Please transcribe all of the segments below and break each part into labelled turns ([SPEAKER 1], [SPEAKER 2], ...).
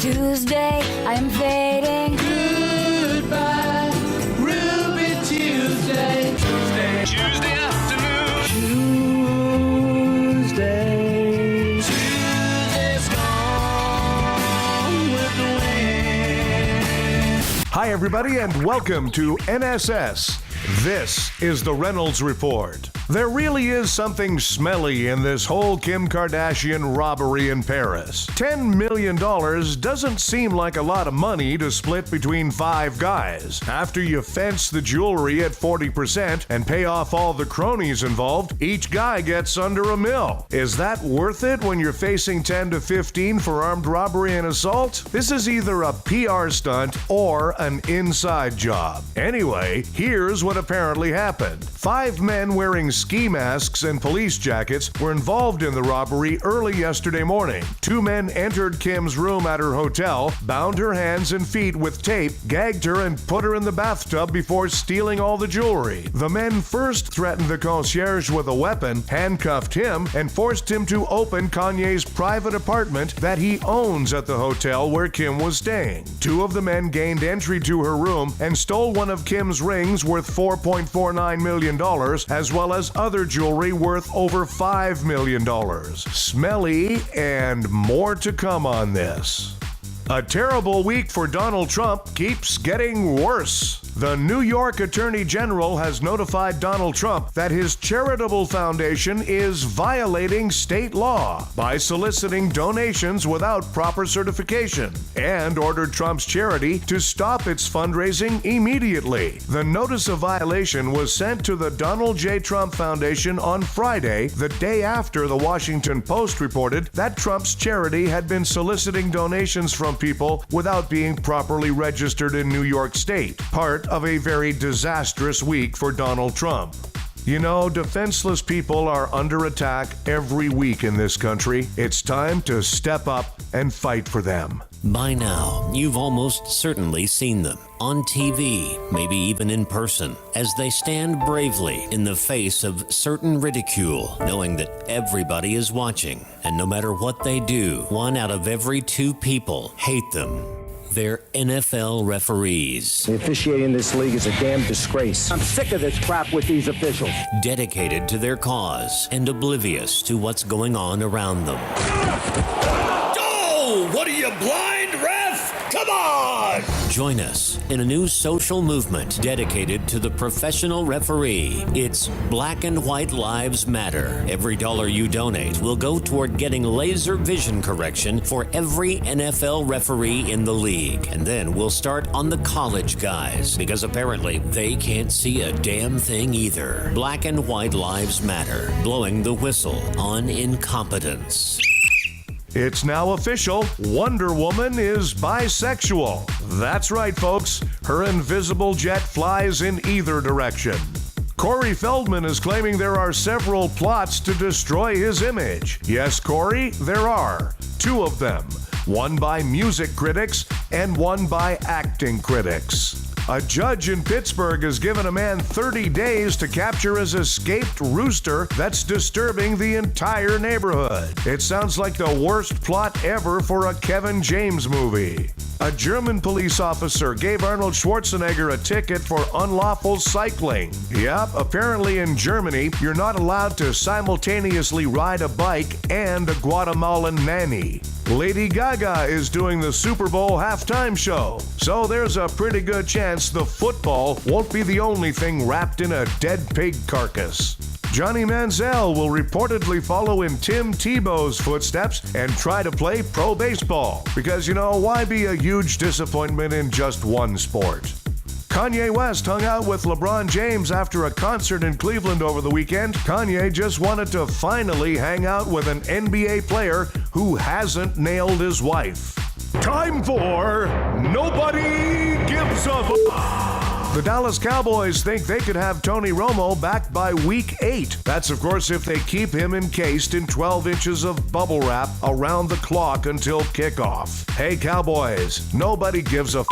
[SPEAKER 1] Tuesday, I'm fading.
[SPEAKER 2] Goodbye, Ruby Tuesday.
[SPEAKER 3] Tuesday afternoon.
[SPEAKER 2] Tuesday's gone with the wind.
[SPEAKER 4] Hi, everybody, and welcome to NSS. This is the Reynolds Report. There really is something smelly in this whole Kim Kardashian robbery in Paris. $10 million doesn't seem like a lot of money to split between 5 guys. After you fence the jewelry at 40% and pay off all the cronies involved, each guy gets under $1 million. Is that worth it when you're facing 10 to 15 for armed robbery and assault? This is either a PR stunt or an inside job. Anyway, here's what apparently happened. 5 men wearing ski masks and police jackets were involved in the robbery early yesterday morning. 2 men entered Kim's room at her hotel, bound her hands and feet with tape, gagged her, and put her in the bathtub before stealing all the jewelry. The men first threatened the concierge with a weapon, handcuffed him, and forced him to open Kanye's private apartment that he owns at the hotel where Kim was staying. 2 of the men gained entry to her room and stole one of Kim's rings worth $4.49 million, as well as other jewelry worth over $5 million. Smelly, and more to come on this. A terrible week for Donald Trump keeps getting worse. The New York Attorney General has notified Donald Trump that his charitable foundation is violating state law by soliciting donations without proper certification, and ordered Trump's charity to stop its fundraising immediately. The notice of violation was sent to the Donald J. Trump Foundation on Friday, the day after the Washington Post reported that Trump's charity had been soliciting donations from people without being properly registered in New York State, part of a very disastrous week for Donald Trump. You know, defenseless people are under attack every week in this country. It's time to step up and fight for them.
[SPEAKER 5] By now, you've almost certainly seen them on TV, maybe even in person, as they stand bravely in the face of certain ridicule, knowing that everybody is watching. And no matter what they do, 1 out of every 2 people hate them. They're NFL referees.
[SPEAKER 6] The officiating in this league is a damn disgrace. I'm sick of this crap with these officials.
[SPEAKER 5] Dedicated to their cause and oblivious to what's going on around them.
[SPEAKER 3] Oh, what are you, blind, ref? Come on!
[SPEAKER 5] Join us in a new social movement dedicated to the professional referee. It's Black and White Lives Matter. Every dollar you donate will go toward getting laser vision correction for every NFL referee in the league. And then we'll start on the college guys, because apparently they can't see a damn thing either. Black and White Lives Matter, blowing the whistle on incompetence.
[SPEAKER 4] It's now official. Wonder Woman is bisexual. That's right, folks. Her invisible jet flies in either direction. Corey Feldman is claiming there are several plots to destroy his image. Yes, Corey, there are. 2 of them. One by music critics and one by acting critics. A judge in Pittsburgh has given a man 30 days to capture his escaped rooster that's disturbing the entire neighborhood. It sounds like the worst plot ever for a Kevin James movie. A German police officer gave Arnold Schwarzenegger a ticket for unlawful cycling. Yep, apparently in Germany, you're not allowed to simultaneously ride a bike and a Guatemalan nanny. Lady Gaga is doing the Super Bowl halftime show, so there's a pretty good chance the football won't be the only thing wrapped in a dead pig carcass. Johnny Manziel will reportedly follow in Tim Tebow's footsteps and try to play pro baseball, because, you know, why be a huge disappointment in just one sport? Kanye West hung out with LeBron James after a concert in Cleveland over the weekend. Kanye just wanted to finally hang out with an NBA player who hasn't nailed his wife. Time for Nobody Gives a The Dallas Cowboys think they could have Tony Romo back by week 8. That's, of course, if they keep him encased in 12 inches of bubble wrap around the clock until kickoff. Hey, Cowboys, nobody gives a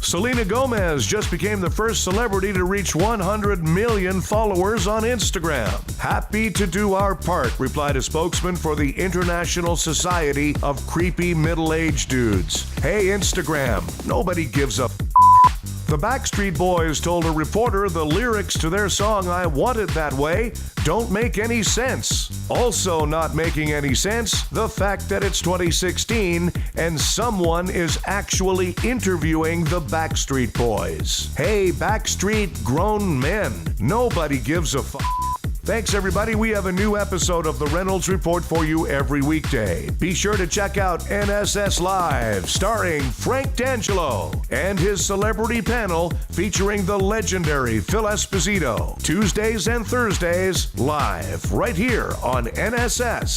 [SPEAKER 4] Selena Gomez just became the first celebrity to reach 100 million followers on Instagram. Happy to do our part, replied a spokesman for the International Society of Creepy Middle-Aged Dudes. Hey, Instagram, nobody gives a The Backstreet Boys told a reporter the lyrics to their song I Want It That Way don't make any sense. Also not making any sense, the fact that it's 2016 and someone is actually interviewing the Backstreet Boys. Hey, Backstreet grown men, nobody gives a fuck. Thanks, everybody. We have a new episode of the Reynolds Report for you every weekday. Be sure to check out NSS Live, starring Frank D'Angelo and his celebrity panel featuring the legendary Phil Esposito. Tuesdays and Thursdays, live, right here on NSS.